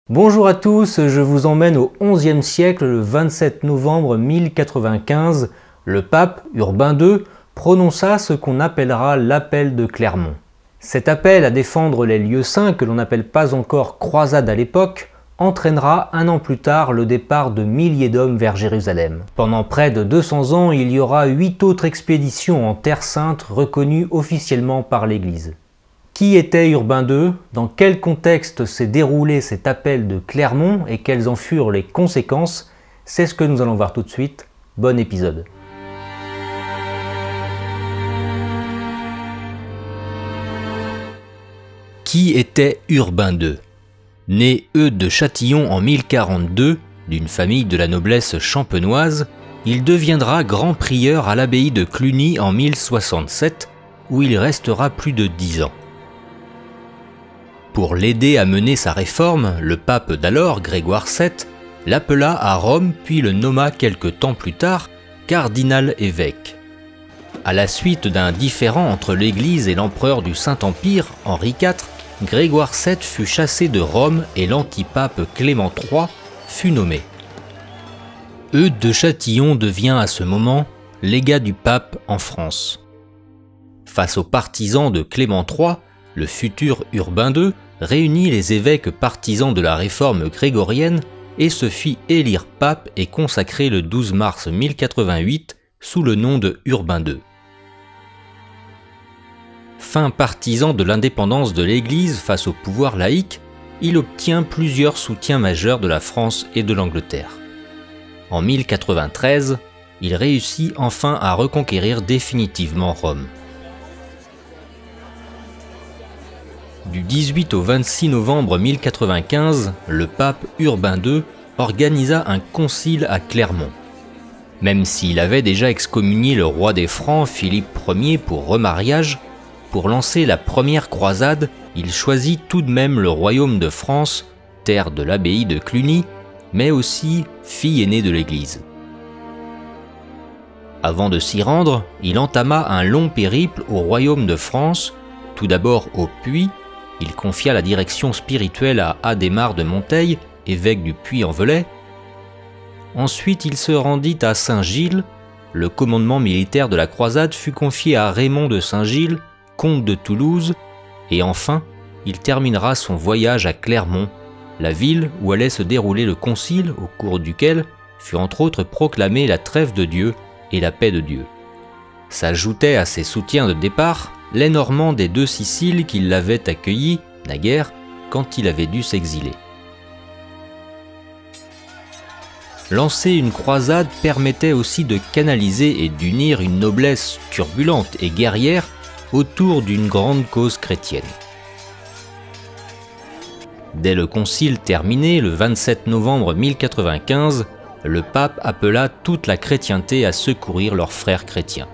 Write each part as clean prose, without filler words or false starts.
Bonjour à tous, je vous emmène au XIe siècle, le 27 novembre 1095. Le pape Urbain II prononça ce qu'on appellera l'appel de Clermont. Cet appel à défendre les lieux saints, que l'on n'appelle pas encore croisade à l'époque, entraînera un an plus tard le départ de milliers d'hommes vers Jérusalem. Pendant près de 200 ans, il y aura 8 autres expéditions en Terre Sainte reconnues officiellement par l'Église. Qui était Urbain II? Dans quel contexte s'est déroulé cet appel de Clermont et quelles en furent les conséquences? C'est ce que nous allons voir tout de suite. Bon épisode. Qui était Urbain II? Né Eudes de Châtillon en 1042, d'une famille de la noblesse champenoise, il deviendra grand prieur à l'abbaye de Cluny en 1067, où il restera plus de 10 ans. Pour l'aider à mener sa réforme, le pape d'alors, Grégoire VII, l'appela à Rome puis le nomma quelque temps plus tard cardinal-évêque. À la suite d'un différend entre l'Église et l'empereur du Saint-Empire, Henri IV, Grégoire VII fut chassé de Rome et l'antipape Clément III fut nommé. Eudes de Châtillon devient à ce moment légat du pape en France. Face aux partisans de Clément III, le futur Urbain II réunit les évêques partisans de la réforme grégorienne et se fit élire pape et consacré le 12 mars 1088 sous le nom de Urbain II. Fin partisan de l'indépendance de l'Église face au pouvoir laïque, il obtient plusieurs soutiens majeurs de la France et de l'Angleterre. En 1093, il réussit enfin à reconquérir définitivement Rome. Du 18 au 26 novembre 1095, le pape Urbain II organisa un concile à Clermont. Même s'il avait déjà excommunié le roi des Francs, Philippe Ier, pour remariage, pour lancer la première croisade, il choisit tout de même le royaume de France, terre de l'abbaye de Cluny, mais aussi fille aînée de l'Église. Avant de s'y rendre, il entama un long périple au royaume de France, tout d'abord au Puy. Il confia la direction spirituelle à Adhémar de Monteil, évêque du Puy-en-Velay. Ensuite, il se rendit à Saint-Gilles. Le commandement militaire de la croisade fut confié à Raymond de Saint-Gilles, comte de Toulouse, et enfin, il terminera son voyage à Clermont, la ville où allait se dérouler le concile, au cours duquel fut entre autres proclamée la trêve de Dieu et la paix de Dieu. S'ajoutait à ses soutiens de départ les Normands des deux Siciles qui l'avaient accueilli, naguère, quand il avait dû s'exiler. Lancer une croisade permettait aussi de canaliser et d'unir une noblesse turbulente et guerrière autour d'une grande cause chrétienne. Dès le concile terminé, le 27 novembre 1095, le pape appela toute la chrétienté à secourir leurs frères chrétiens.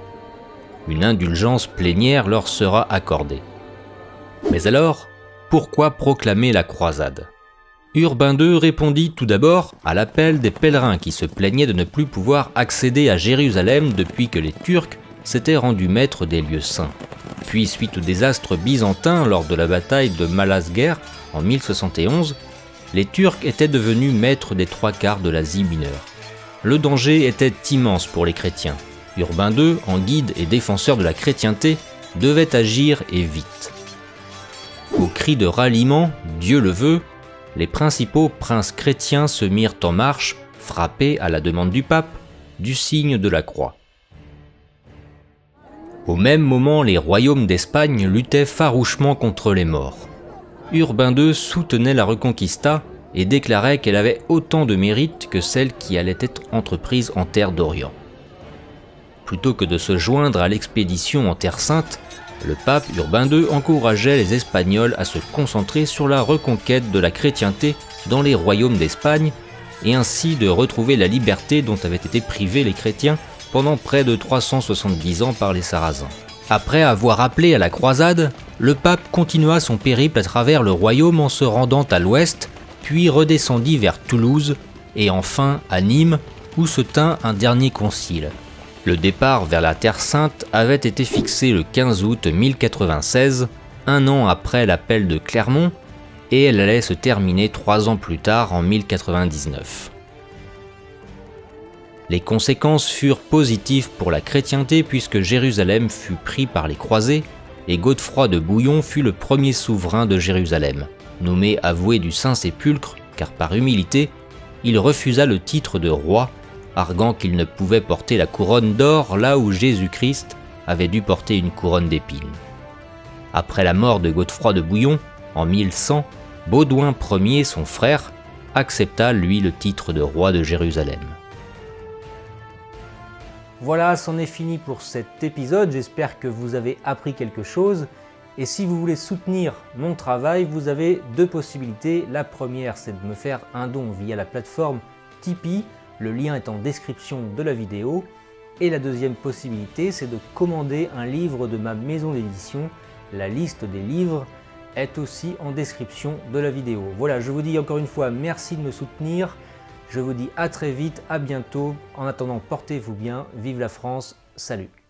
Une indulgence plénière leur sera accordée. Mais alors, pourquoi proclamer la croisade? Urbain II répondit tout d'abord à l'appel des pèlerins qui se plaignaient de ne plus pouvoir accéder à Jérusalem depuis que les Turcs s'étaient rendus maîtres des lieux saints. Puis, suite au désastre byzantin lors de la bataille de Malazguer en 1071, les Turcs étaient devenus maîtres des 3/4 de l'Asie mineure. Le danger était immense pour les chrétiens. Urbain II, en guide et défenseur de la chrétienté, devait agir et vite. Au cri de ralliement, Dieu le veut, les principaux princes chrétiens se mirent en marche, frappés à la demande du pape, du signe de la croix. Au même moment, les royaumes d'Espagne luttaient farouchement contre les morts. Urbain II soutenait la Reconquista et déclarait qu'elle avait autant de mérite que celle qui allait être entreprise en terre d'Orient. Plutôt que de se joindre à l'expédition en Terre Sainte, le pape Urbain II encourageait les Espagnols à se concentrer sur la reconquête de la chrétienté dans les royaumes d'Espagne et ainsi de retrouver la liberté dont avaient été privés les chrétiens pendant près de 370 ans par les Sarrasins. Après avoir appelé à la croisade, le pape continua son périple à travers le royaume en se rendant à l'ouest, puis redescendit vers Toulouse et enfin à Nîmes où se tint un dernier concile. Le départ vers la Terre Sainte avait été fixé le 15 août 1096, un an après l'appel de Clermont, et elle allait se terminer 3 ans plus tard en 1099. Les conséquences furent positives pour la chrétienté puisque Jérusalem fut pris par les croisés et Godefroy de Bouillon fut le premier souverain de Jérusalem, nommé avoué du Saint-Sépulcre car par humilité, il refusa le titre de roi, arguant qu'il ne pouvait porter la couronne d'or là où Jésus-Christ avait dû porter une couronne d'épines. Après la mort de Godefroy de Bouillon, en 1100, Baudouin Ier, son frère, accepta lui le titre de roi de Jérusalem. Voilà, c'en est fini pour cet épisode, j'espère que vous avez appris quelque chose. Et si vous voulez soutenir mon travail, vous avez 2 possibilités. La première, c'est de me faire un don via la plateforme Tipeee, le lien est en description de la vidéo. Et la deuxième possibilité, c'est de commander un livre de ma maison d'édition. La liste des livres est aussi en description de la vidéo. Voilà, je vous dis encore une fois merci de me soutenir. Je vous dis à très vite, à bientôt. En attendant, portez-vous bien, vive la France, salut!